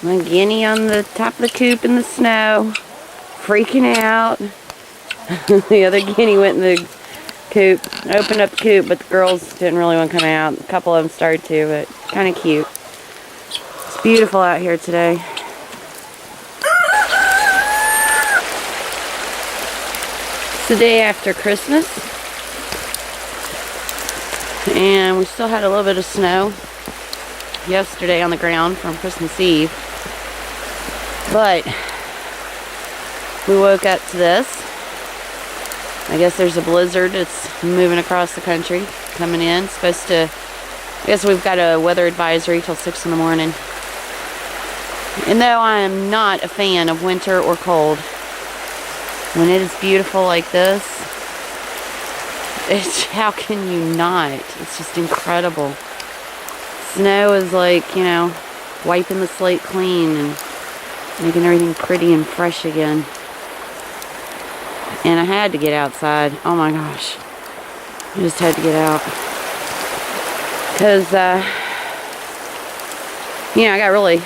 My guinea on the top of the coop in the snow, freaking out. The other guinea went in the coop, opened up the coop, but the girls didn't really want to come out. A couple of them started to, but kind of cute. It's beautiful out here today. It's the day after Christmas, and we still had a little bit of snow yesterday on the ground from Christmas Eve, but we woke up to this. I guess there's a blizzard that's moving across the country, coming in. It's supposed to, I guess we've got a weather advisory till 6 in the morning. And though I am not a fan of winter or cold, when it is beautiful like this, how can you not? It's just incredible. Snow is like, you know, wiping the slate clean and making everything pretty and fresh again. And I had to get outside. Oh my gosh. I just had to get out. Because, you know, I got really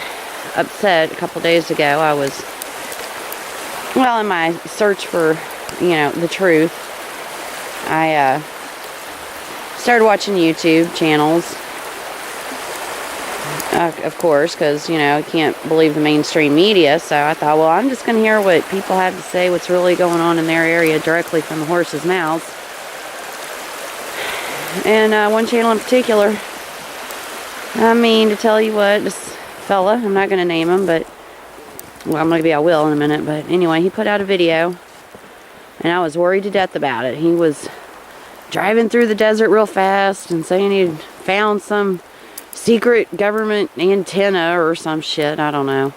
upset a couple days ago. I was, well, in my search for, you know, the truth, I started watching YouTube channels. Of course, because, you know, I can't believe the mainstream media, so I thought, well, I'm just going to hear what people have to say, what's really going on in their area directly from the horse's mouths. And one channel in particular, I mean, to tell you what, this fella, I'm not going to name him, but, well, maybe I will in a minute, but anyway, he put out a video, and I was worried to death about it. He was driving through the desert real fast and saying he'd found some secret government antenna or some shit, I don't know.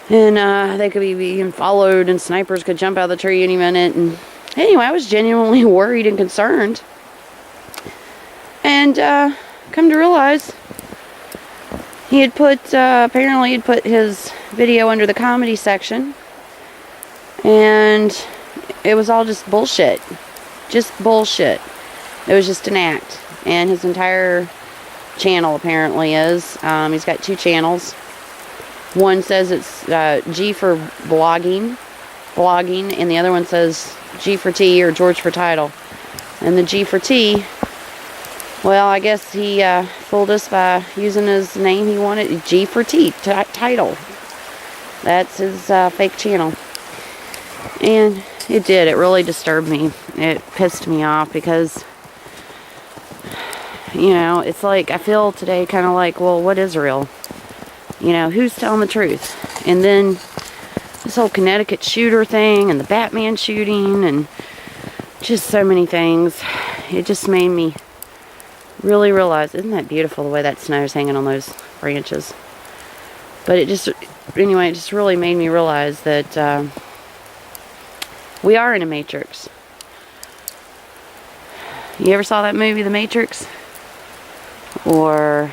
And they could be being followed and snipers could jump out of the tree any minute. And anyway, I was genuinely worried and concerned. And come to realize he had put, apparently he'd put his video under the comedy section. And it was all just bullshit. Just bullshit. It was just an act. And his entire channel apparently is. He's got 2 channels. One says it's G for blogging, and the other one says G4T or George for title. And the G4T, well, I guess he fooled us by using his name he wanted, G4T title. That's his fake channel. And it did. It really disturbed me. It pissed me off because, you know, it's like, I feel today kind of like, well, what is real? You know, who's telling the truth? And then this whole Connecticut shooter thing and the Batman shooting and just so many things. It just made me really realize, isn't that beautiful the way that snow is hanging on those branches? But it just, anyway, it just really made me realize that we are in a matrix. You ever saw that movie, The Matrix? Or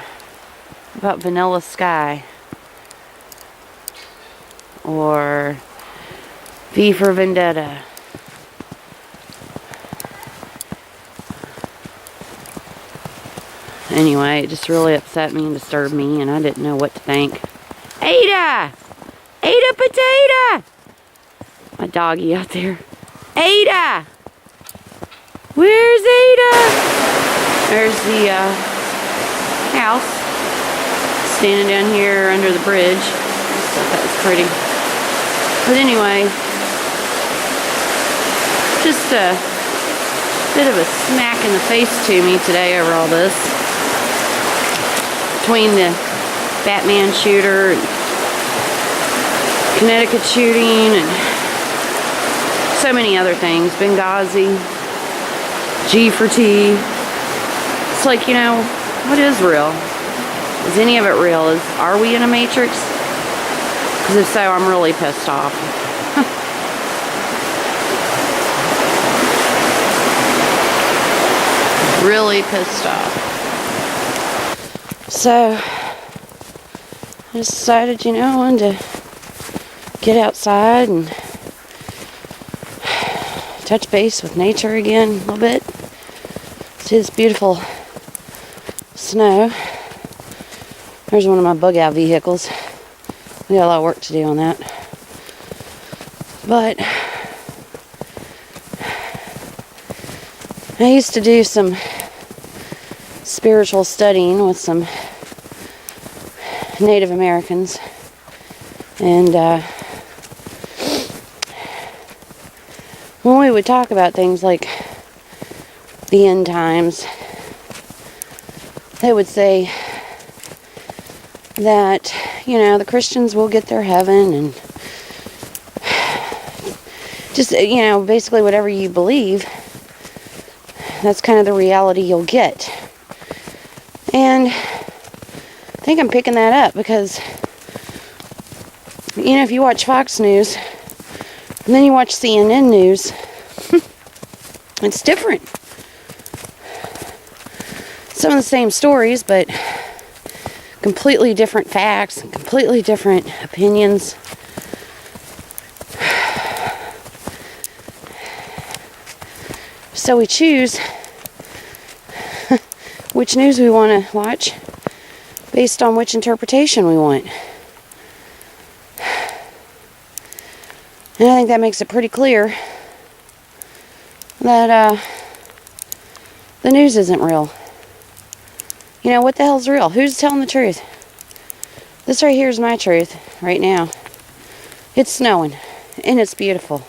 about Vanilla Sky, or V for Vendetta. Anyway, it just really upset me and disturbed me, and I didn't know what to think. Ada! Ada Potato! My doggy out there. Ada! Where's Ada? There's the house standing down here under the bridge. I thought that was pretty. But anyway, just a bit of a smack in the face to me today over all this. Between the Batman shooter and Connecticut shooting and so many other things. Benghazi, G4T. It's like, you know, what is real? Is any of it real? Are we in a matrix? Because if so, I'm really pissed off. Really pissed off. So, I just decided, you know, I wanted to get outside and touch base with nature again a little bit. See this beautiful snow. There's one of my bug out vehicles. We got a lot of work to do on that. But I used to do some spiritual studying with some Native Americans. And when we would talk about things like the end times, they would say that, you know, the Christians will get their heaven, and just, you know, basically whatever you believe, that's kind of the reality you'll get. And I think I'm picking that up because, you know, if you watch Fox News and then you watch CNN News, it's different. Some of the same stories, but completely different facts and completely different opinions. So we choose which news we want to watch based on which interpretation we want. And I think that makes it pretty clear that the news isn't real. You know, what the hell's real? Who's telling the truth? This right here is my truth right now. It's snowing, and it's beautiful.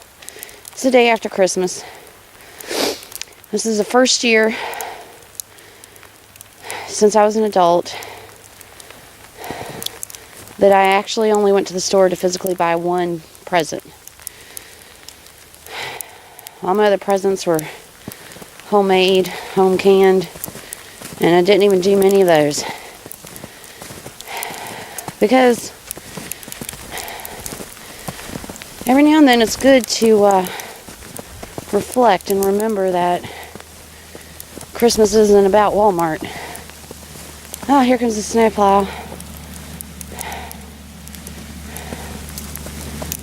It's the day after Christmas. This is the first year since I was an adult that I actually only went to the store to physically buy one present. All my other presents were homemade, home canned, and I didn't even do many of those. Because every now and then it's good to reflect and remember that Christmas isn't about Walmart. Oh, here comes the snowplow.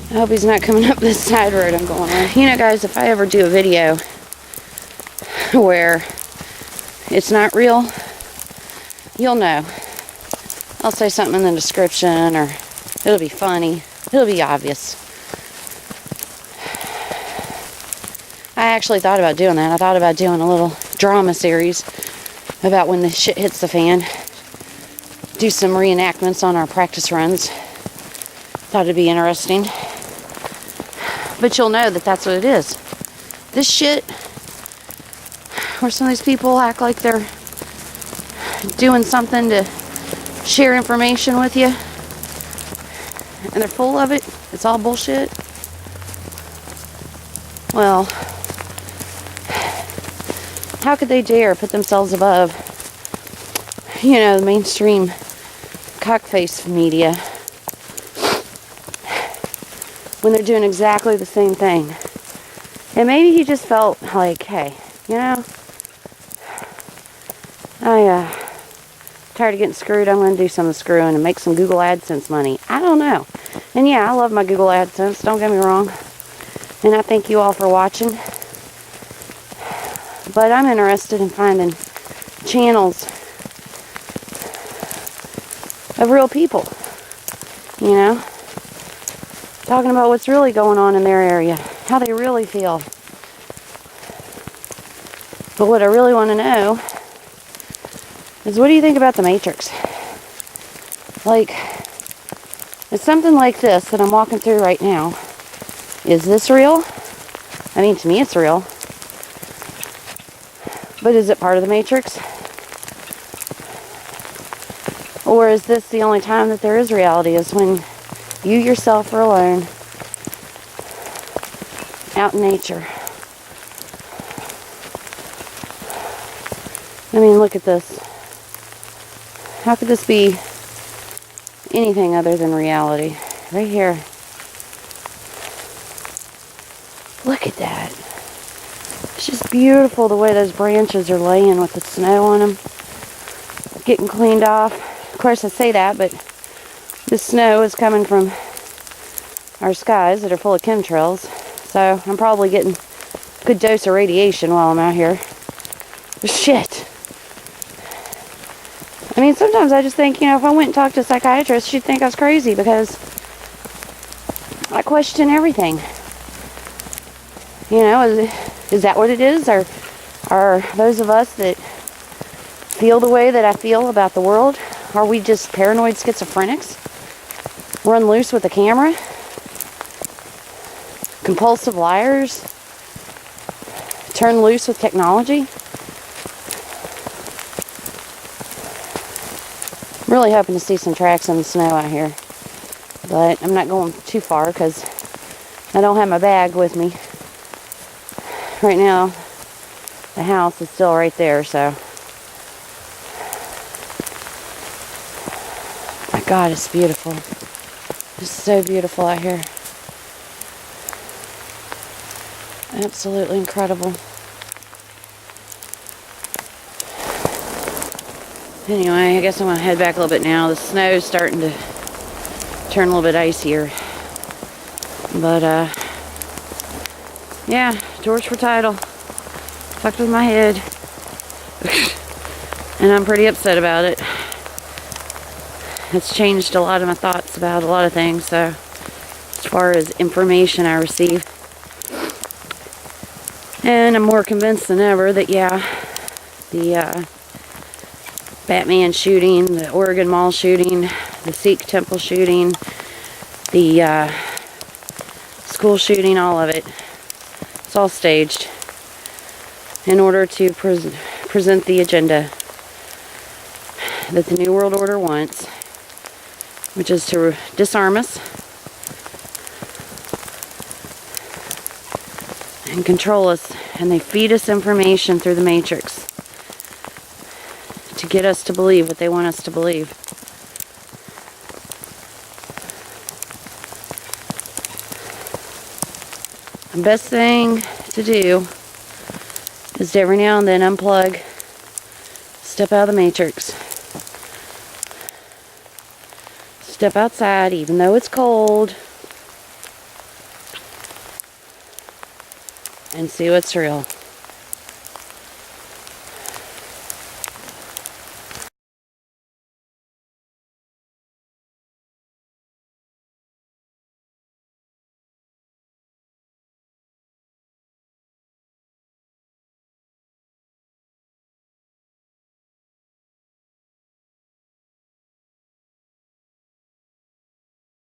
I hope he's not coming up this side road I'm going on. You know, guys, if I ever do a video where it's not real, you'll know. I'll say something in the description, or it'll be funny. It'll be obvious. I actually thought about doing that. I thought about doing a little drama series about when the shit hits the fan. Do some reenactments on our practice runs. Thought it'd be interesting. But you'll know that that's what it is. This shit, where some of these people act like they're doing something to share information with you, and they're full of it, it's all bullshit. Well, how could they dare put themselves above, you know, the mainstream cockface media when they're doing exactly the same thing? And maybe he just felt like, hey, you know, tired of getting screwed. I'm going to do some of the screwing and make some Google AdSense money. I don't know. And yeah, I love my Google AdSense. Don't get me wrong. And I thank you all for watching. But I'm interested in finding channels of real people. You know? Talking about what's really going on in their area. How they really feel. But what I really want to know is, what do you think about the Matrix? Like, it's something like this that I'm walking through right now. Is this real? I mean, to me it's real. But is it part of the Matrix? Or is this the only time that there is reality, is when you yourself are alone, out in nature? I mean, look at this. How could this be anything other than reality? Right here. Look at that. It's just beautiful the way those branches are laying with the snow on them. Getting cleaned off. Of course I say that, but this snow is coming from our skies that are full of chemtrails. So I'm probably getting a good dose of radiation while I'm out here. Shit. I mean, sometimes I just think, you know, if I went and talked to a psychiatrist, she'd think I was crazy, because I question everything. You know, is that what it is? Or are those of us that feel the way that I feel about the world, are we just paranoid schizophrenics? Run loose with a camera? Compulsive liars? Turn loose with technology? I'm really hoping to see some tracks in the snow out here. But I'm not going too far because I don't have my bag with me. Right now, the house is still right there, so. My God, it's beautiful. It's so beautiful out here. Absolutely incredible. Anyway, I guess I'm going to head back a little bit now. The snow's starting to turn a little bit icier. But, yeah, G4 title. Fucked with my head. And I'm pretty upset about it. It's changed a lot of my thoughts about a lot of things, so as far as information I receive. And I'm more convinced than ever that, yeah, the Batman shooting, the Oregon Mall shooting, the Sikh temple shooting, the school shooting, all of it, it's all staged in order to present the agenda that the New World Order wants, which is to disarm us and control us, and they feed us information through the Matrix to get us to believe what they want us to believe. The best thing to do is to every now and then unplug, step out of the Matrix, step outside even though it's cold, and see what's real.